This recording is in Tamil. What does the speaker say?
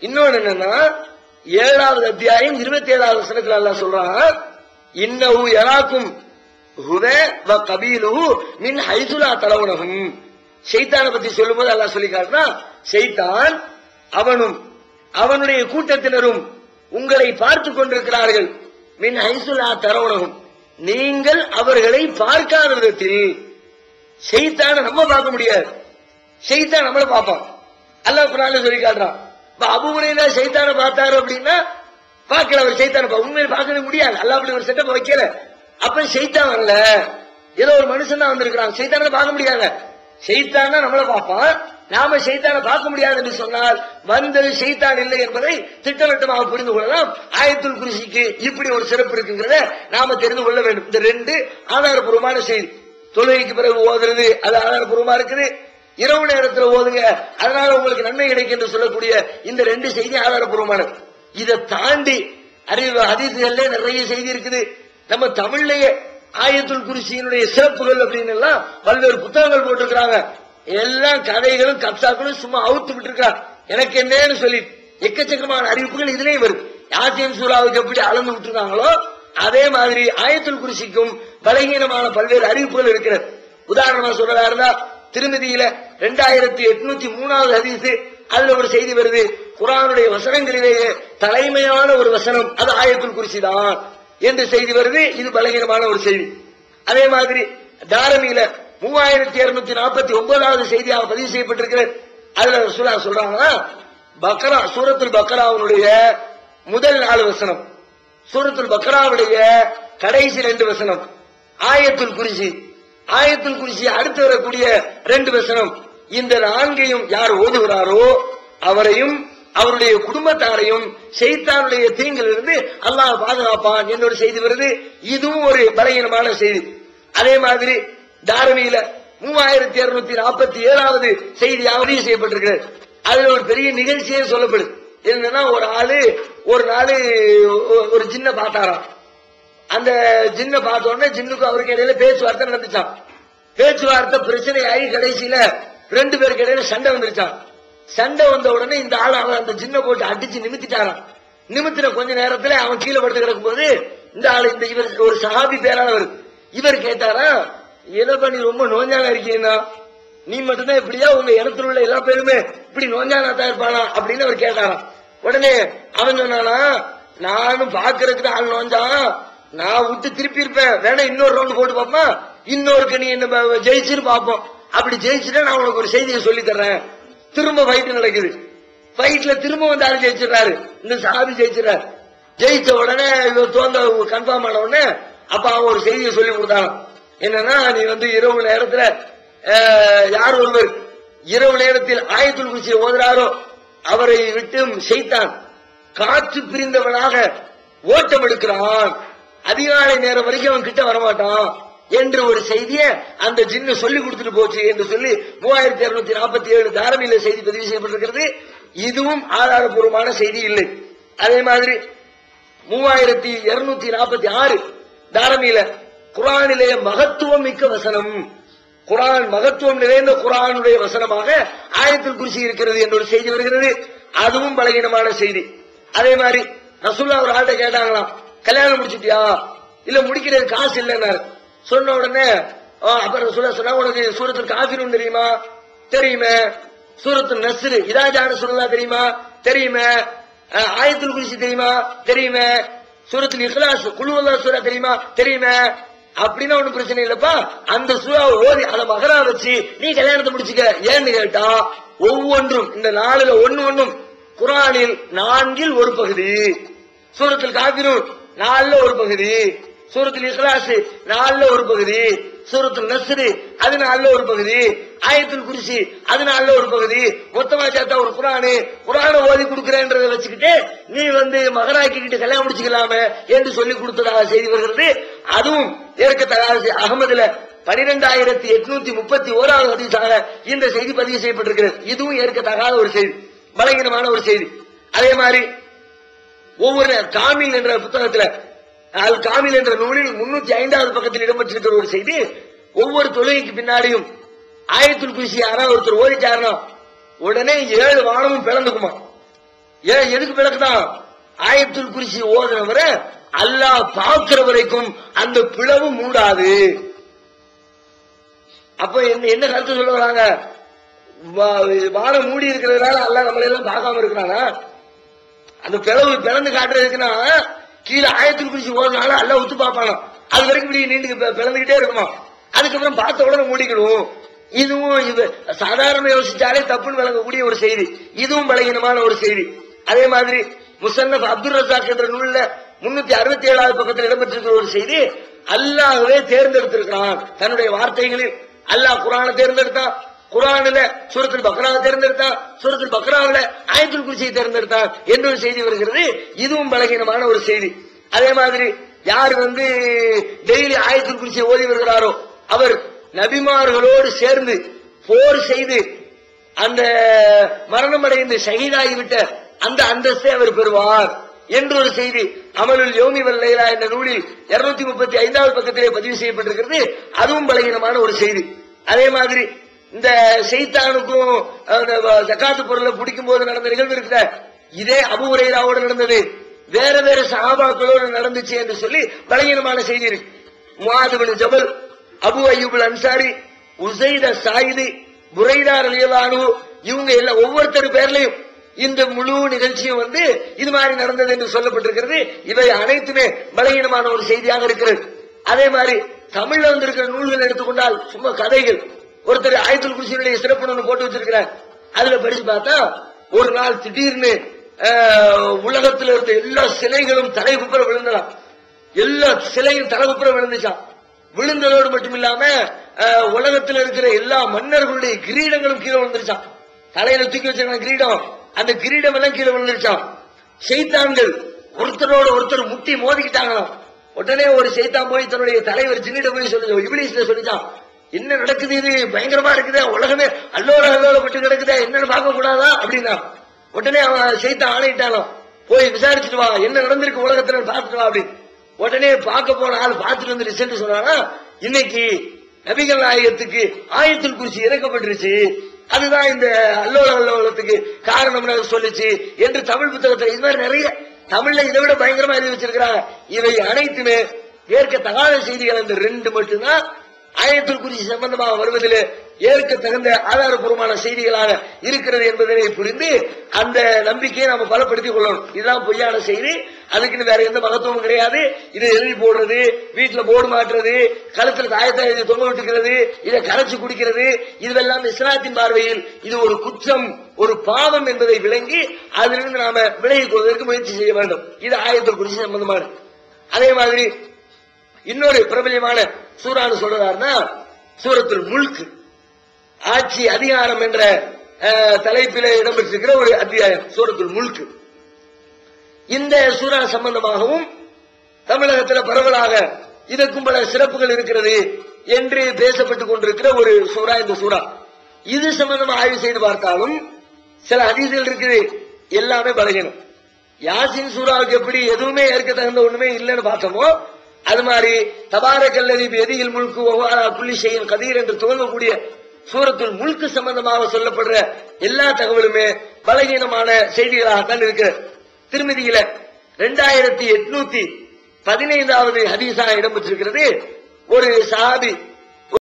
இன்னொன்னு என்னன்னா 7வது அத்தியாயம் 27வது வசனத்துல அல்லாஹ் சொல்றான், இன்னஹு யராக்கும் ஹுவ வ கபீலுஹு மின் ஹைது லா தரவுனஹும். ஷைத்தானை பத்தி சொல்லும்போது அல்லாஹ் சொல்லி காட்டுறான், ஷைத்தான் அவனும் அவனுடைய கூட்டத்தினரும் உங்களை பார்த்து கொண்டிருக்கிறார்கள். மின் ஹைது லா தரவுனஹும், நீங்கள் அவர்களை பார்க்காத விதத்தில். ஷைத்தானை நம்ம பார்க்க முடியாது, ஷைத்தான் நம்மளை பார்ப்பான். அல்லாஹ் குர்ஆன்ல சொல்லி காட்டுறான். அபூ ஹுரைரா ஷைத்தானை பார்த்தாரு அப்படின்னா பார்க்கல, அவர் ஷைத்தானை உண்மையில பார்க்கவே முடியாது. அல்லாஹ் அப்படி ஒரு செட்டப் வைக்கல. அப்ப ஷைத்தான் வரல, ஏதோ ஒரு மனுஷன் தான் வந்திருக்கிறான், ஷைத்தானை பார்க்க முடியாது. ஷைத்தான் நம்மளை பார்ப்பான், நாம ஷைத்தானை பார்க்க முடியாது என்று சொன்னால் வந்தது ஷைத்தான் இல்லை என்பதை திட்டவட்டமாக புரிந்து கொள்ளலாம். ஆயத்துல் குர்சிக்கு இப்படி ஒரு சிறப்பு இருக்குங்கிறத நாம தெரிந்து கொள்ள வேண்டும். இந்த 2 ஆதாரபூர்வமான செய்தி. தொழுகைக்கு பிறகு ஓதுறது அது ஆதாரபூர்வமா இருக்குது, இரவு நேரத்தில் ஓதுங்க அதனால உங்களுக்கு நன்மை கிடைக்கும் என்று சொல்லக்கூடிய இந்த 2 செய்தி ஆதாரபூர்வமானது. இதை தாண்டி அறிவு ஹதீஸ்கள்ல நிறைய செய்தி இருக்குது. நம்ம தமிழ்லயே ஆயத்துல் குர்சியினுடைய சிறப்புகள் அப்படின்னு எல்லாம் பல்வேறு புத்தகங்கள் போட்டிருக்கிறாங்க. எல்லாம் கதைகளும் கப்சாக்களும் சும்மா அவுத்து விட்டு இருக்காங்க. எனக்கு என்னன்னு சொல்லி எக்கச்சக்கமான அறிவிப்புகள் இதுலயும் வருது. யாசின் சூராவுக்கு எப்படி அளந்து விட்டுருக்காங்களோ அதே மாதிரி ஆயத்துல் குர்சிக்கும் பலகீனமான பல்வேறு அறிவிப்புகள் இருக்கிறது. உதாரணமா சொல்றதா இருந்தா திருமதியில 2803வது ஹதீஸ், அதுல ஒரு செய்தி வருது, குர்ஆனுடைய வசனங்களிலேயே தலைமையான ஒரு வசனம் அது ஆயத்துல் குர்சி தான் என்று செய்தி வருது. இது பலகீனமான ஒரு செய்தி. அதே மாதிரி தாரமியில 3249வது செய்தியாக பதிவு செய்யப்பட்டிருக்கிறது. அதுல ரசூலுல்லாஹ் சொல்றாங்க, பக்ரா சூரத்துல் பக்ராவுடைய முதல் 4 வசனம், சூரத்துல் பக்ராவுடைய கடைசி 2 வசனம், ஆயத்துல் குர்சி ஆயத்துல் குர்சி அடுத்து வரக்கூடிய 2 வசனம், இந்த 4ஐயும் யார் ஓதுகிறாரோ அவரையும் அவருடைய குடும்பத்தாரையும் ஷைத்தானுடைய தீங்கிலிருந்து அல்லாஹ் பாதுகாப்பான் என்னோட செய்தி வருது. இதுவும் ஒரு பலகீனமான செய்தி. அதே மாதிரி தாரமியில 3247வது செய்தியாக பதிவு செய்யப்பட்டிருக்கிறது. அதுல ஒரு பெரிய நிகழ்ச்சியே சொல்லப்படுது. என்னன்னா ஒரு நாள் ஒரு ஜின்ன பார்த்தாராம். அந்த ஜின்ன பார்த்த உடனே ஜின்னுக்கு அவருக்கு இடையில பேச்சுவார்த்தை நடந்துச்சான். பேச்சுவார்த்தை பிரச்சனையாகி கடைசியில 2 பேருக்கு இடையில சண்டை வந்துருச்சான். சண்டை வந்த உடனே இந்த ஆள் அவன் அந்த ஜின்ன போட்டு அடிச்சு நிமித்திட்டாரான். நிமித்தின கொஞ்ச நேரத்துல அவன் கீழே படுத்து கிடக்கும் போது இந்த ஆள் இவர் ஒரு சஹாபி பேரானவர், இவர் கேட்டாரா, என்னப்பா நீ ரொம்ப நோஞ்சானா இருக்கீங்கன்னா, நீ மட்டும்தான் இப்படியா உங்க இடத்துல உள்ள எல்லா பேருமே இப்படி நோஞ்சானா தான் இருப்பானா அப்படின்னு அவர் கேட்டாராம். உடனே அவன் சொன்னானா, நானும் பாக்குறதுக்கு ஆள் நோஞ்சான், நான் விட்டு திருப்பி இருப்பேன், வேணா இன்னொரு ரவுண்ட் போட்டு பார்ப்போம், இன்னொருக்கு நீ என்ன ஜெயிச்சுன்னு பார்ப்போம், அப்படி ஜெயிச்சுட்டா நான் உனக்கு ஒரு செய்தியை சொல்லி தர்றேன். திரும்ப ஃபைட் நடக்குது. ஃபைட்ல திரும்ப வந்து ஆள் ஜெயிச்சிடறாரு, இந்த சஹாபி ஜெயிச்சிடறாரு. ஜெயிச்ச உடனே இவர் தோந்த கன்ஃபார்ம் ஆன உடனே அப்ப அவன் ஒரு செய்தியை சொல்லி கொடுத்தாங்க. என்னன்னா, நீ வந்து இரவு நேரத்துல யார் ஒருவர் இரவு நேரத்தில் ஆயத்துல் குர்சியை ஓதுறாரோ அவரை விட்டு ஷைத்தான் காற்று பிரிந்தவனாக ஓட்டம் எடுக்கிறான், அதிகாலை நேரம் வரைக்கும் அவன் கிட்ட வரமாட்டான் என்று ஒரு செய்தியை அந்த ஜின்னு சொல்லி கொடுத்துட்டு போச்சு என்று சொல்லி 3247 தாரமியில செய்தி பதிவு செய்யப்பட்டிருக்கிறது. இதுவும் ஆதாரபூர்வமான செய்தி இல்லை. அதே மாதிரி 3246 தாரமியில குர்ஆனிலே மகத்துவம் மிக்க வசனம், குர்ஆன் மகத்துவம் நிறைந்த குர்ஆனுடைய வசனமாக ஆயத்துல் குர்சி இருக்கிறது என்ற ஒரு செய்தி வருகிறது. அதுவும் பலகீனமான செய்தி. அதே மாதிரி ரசூலுல்லாஹ் ஒரு ஆள்கிட்ட கேட்டாங்களாம், கல்யாணம் முடிச்சுட்டியா, இல்ல முடிக்கிறது காசு இல்லைன்னாரு. சொன்ன உடனே அப்ப ரசூலுல்லாஹ் சொன்னா, உனக்கு சூரத்துல் காஃபிரூன் தெரியுமா? தெரியுமே. சூரத்துல் நஸ்ர் இதா ஜான சூரா தெரியுமா? தெரியுமே. ஆயத்துல் குர்சி தெரியுமா? தெரியுமே. சூரத்துல் இக்லாஸ் குல் ஹுவல்லாஹ் சூரா தெரியுமா? தெரியுமே. அப்படின்னா ஒண்ணும் பிரச்சனை இல்லப்பா, அந்த சூறாவை ஓதி அதை மகரா வச்சு நீ கல்யாணத்தை முடிச்சுக்க. ஏன்னு கேட்டா, ஒவ்வொன்றும் இந்த 4ல ஒன்னும் குர்ஆனில் 4ல் ஒரு பகுதி, சூரத்துல் காஃபிரூன் 4ல ஒரு பகுதி, சூரத்துல் இக்லாஸ் 4ல ஒரு பகுதி, சூரத்துல் நஸ்ர் அது 4ல ஒரு பகுதி, ஆயத்துல் குர்சி அது 4ல ஒரு பகுதி, மொத்தமா சேர்த்தா ஒரு குர்ஆனை ஓதி கொடுக்கிறேன்றதை வச்சுக்கிட்டு நீ வந்து மகராக்கிக்கிட்டு கல்யாணம் முடிச்சுக்கலாமே என்று சொல்லி கொடுத்ததாக செய்தி வருகிறது. அதுவும் ஏற்கத்தகாத அகமதுல 12831வது ஹதீஸாக இந்த செய்தி பதிவு செய்யப்பட்டிருக்கிறது. இதுவும் ஏற்கத்தகாத ஒரு செய்தி, பலகீனமான ஒரு செய்தி. அதே மாதிரி ஒவ்வொரு காமில் என்ற புத்தகத்துல அல் காமில் என்ற நூலில் 305வது பக்கத்தில் இடம்பெற்றிருக்கிற ஒரு செய்தி, ஒவ்வொரு தொழுகைக்கு பின்னாடியும் ஆயத்துல் குர்சி யாராவது ஒருத்தர் ஓதிச்சாருனா உடனே 7 வானமும் பிளந்துக்குமா, ஏன் எதுக்கு விளக்குதான்? ஆயத்துல் குர்சி ஓதுனவரை அல்லாஹ் பார்க்கிற வரைக்கும் அந்த பிளவு மூடாது. அப்ப என்ன கருத்து சொல்ல வராங்க? வானம் மூடி இருக்கிறதுனால அல்லாஹ் நம்மள எல்லாம் பார்க்காம இருக்கிறானா? அந்த பிளவு பிளந்து காட்டுறதுக்குன்னா கீழே ஆயத்துல் குர்சி ஓதுனால அல்லாஹ் ஒத்து பார்ப்பானா? அது வரைக்கும் இப்படி நீண்டு பிளந்துகிட்டே இருக்குமா? அதுக்கப்புறம் பார்த்த உடனே மூடிக்கணும். இதுவும் இது சாதாரண யோசிச்சாலே தப்புன்னு விளங்கக்கூடிய ஒரு செய்தி. இதுவும் பலகீனமான ஒரு செய்தி. அதே மாதிரி முஸன்னஃப் அப்துல் ரஸாக் என்ற நூல்ல 367வது பக்கத்தில் இடம்பெற்றிருக்கிற ஒரு செய்தி, அல்லாஹ்வே தேர்ந்தெடுத்திருக்கிறான் தன்னுடைய வார்த்தைகளில். அல்லாஹ் குர்ஆனை தேர்ந்தெடுத்தான், குர்ஆனில சூரத்துல் பக்ராவை தேர்ந்தெடுத்தான், சூரத்துல் பக்ராவில ஆயத்துல் குர்சியை தேர்ந்தெடுத்தான் என்ற ஒரு செய்தி வருகிறது. இதுவும் பலகீனமான ஒரு செய்தி. அதே மாதிரி யார் டெய்லி ஆயத்துல் குர்சியை ஓதி வருகிறாரோ அவர் நபிமார்களோடு சேர்ந்து போர் செய்து அந்த மரணம் அடைந்து ஷஹீதாகிவிட்ட அந்த அந்தஸ்தை அவர் பெறுவார் என்று ஒரு செய்தி அமலுல் யௌமி வல் லைலா என்ற நூலில் 235வது பக்கத்திலே பதிவு செய்யப்பட்டிருக்கிறது. அதுவும் பலகீனமான ஒரு செய்தி. அதே மாதிரி இந்த ஷைத்தானுக்கும் ஜகாத்து பொருளை பிடிக்கும் போது நடந்த நிகழ்வு இருக்கிற இதே அபூ ஹுரைராவோடு நடந்தது, வேற வேற சஹாபாக்களோடு நடந்துச்சு என்று சொல்லி பலகீனமான செய்தி இருக்கு. முஆத் பின் ஜபல், அபு அய்யூப் அன்சாரி, உஸைத் அஸ்ஸாயிதி, புரைதா ரலியல்லாஹு அன்ஹு, இவங்க எல்லாம் ஒவ்வொருத்தர் பேர்லயும் இந்த முழு நிகழ்ச்சியும் இது மாதிரி நடந்தது என்று சொல்லப்பட்டிருக்கிறது. இவை அனைத்துமே பலகீனமான ஒரு செய்தியாக இருக்கிறது. அதே மாதிரி தமிழ்ல வந்திருக்கிற நூல்கள் எடுத்துக்கொண்டால் சும்மா கதைகள். ஒருத்தர் ஆயத்துல் குர்சியுடைய சிறப்பு போட்டு வச்சிருக்கிறார். அதுல படிச்சு பார்த்தா ஒரு நாள் திடீர்னு உலகத்தில் இருந்த எல்லா சிலைகளும் தலைகுப்புற விழுந்தலாம். எல்லா சிலையும் தலைகுப்புற விழுந்துச்சான். விழுந்ததோடு மட்டும் இல்லாம உலகத்தில் இருக்கிற எல்லா மன்னர்களுடைய கிரீடங்களும் கீழே விழுந்துருச்சான். தலையில தூக்கி வச்சிருக்க கிரீடம், அந்த கிரீடம் எல்லாம் கீழே விழுந்துருச்சான். ஷைத்தான்கள் ஒருத்தரோடு ஒருத்தர் முட்டி மோதிக்கிட்டாங்களாம். உடனே ஒரு ஷைத்தான் போய் தன்னுடைய தலைவர் ஜின்னிட போய் சொல்லி இப்லீஸ்ல சொல்லிச்சான், என்ன நடக்குது, இது பயங்கரமா இருக்குது, உலகமே அல்லோல பட்டு கிடக்குதா, என்னன்னு பார்க்க கூடாதா அப்படின்னா. உடனே அவன் ஷைத்தான் ஆணையிட்டாலும் போய் விசாரிச்சுட்டு வா, என்ன நடந்திருக்கு உலகத்துல பார்த்துட்டு வா அப்படின்னு. உடனே பார்க்க போன ஆள் பார்த்துட்டு ரிசல்ட் சொன்னானா, இன்னைக்கு நபிகள் நாயகத்துக்கு ஆயத்துல் குர்சி இறக்கப்பட்டுருச்சு, அதுதான் இந்த அல்லோலத்துக்கு காரணம் சொல்லிச்சு என்று தமிழ் புத்தகத்தில் இது மாதிரி நிறைய தமிழ்ல இதை விட பயங்கரமா எழுதி வச்சிருக்கிறாங்க. இவை அனைத்துமே ஏற்கத்தகாத செய்திகள். அந்த 2 மட்டும்தான் ஆயத்துல் குர்சி சம்பந்தமாக வருவதில் ஏற்க தகுந்த ஆதாரபூர்வமான செய்திகளாக இருக்கிறது என்பதனை புரிந்து அந்த நம்பிக்கையை நாம பலப்படுத்திக் கொள்ளணும். இதுதான் பொய்யான செய்தி, அதுக்குன்னு வேற எந்த மகத்துவமும் கிடையாது. இதை எழுதி போடுறது, வீட்டுல போர்டு மாற்றுறது, கழுத்துல தாயத்தை எழுதி தொங்க விட்டுக்கிறது, இதை கரைச்சு குடிக்கிறது, இதுவெல்லாம் இஸ்லாத்தின் பார்வையில் இது ஒரு குற்றம், ஒரு பாவம் என்பதை விளங்கி அதிலிருந்து நாம விலகிக் கொள்வதற்கு முயற்சி செய்ய வேண்டும். இது ஆயத்துல் குர்சி சம்பந்தமான. அதே மாதிரி இன்னொரு பிரபலியமான சூரான்னு சொல்றாருன்னா சூரத்துல் முல்க், ஆட்சி அதிகாரம் என்ற தலைப்பிலே இடம்பெற்றிருக்கிற ஒரு அத்தியாயம் சூரத்துல் முல்க். இந்த சூரா சம்பந்தமாகவும் தமிழகத்தில் பரவலாக இதற்கும் பல சிறப்புகள் இருக்கிறது என்று பேசப்பட்டுக் கொண்டிருக்கிற ஒரு சூரா இந்த சூரா. இது சம்பந்தமாக ஆய்வு செய்து பார்த்தாலும் சில ஹதீஸ்கள் இருக்குது, எல்லாமே பலகீனம். யாசின் சூராவுக்கு எப்படி எதுவுமே ஏற்க தகுந்த ஒண்ணுமே இல்லைன்னு பார்த்தோமோ, அது மாதிரி தபாரக்கல்லதி பியதிஹில் முல்கு வஹுவ அலா குல்லி ஷைஇன் கதீர் என்று துவங்கக்கூடிய சூரத்துல் முல்க் சம்பந்தமாக சொல்லப்படுற எல்லா தகவலுமே பலகீனமான செய்திகளாகத்தான் இருக்கு. திருமதியில 2815வது ஹதீஸாக இடம்பெற்றிருக்கிறது. ஒரு சஹாபி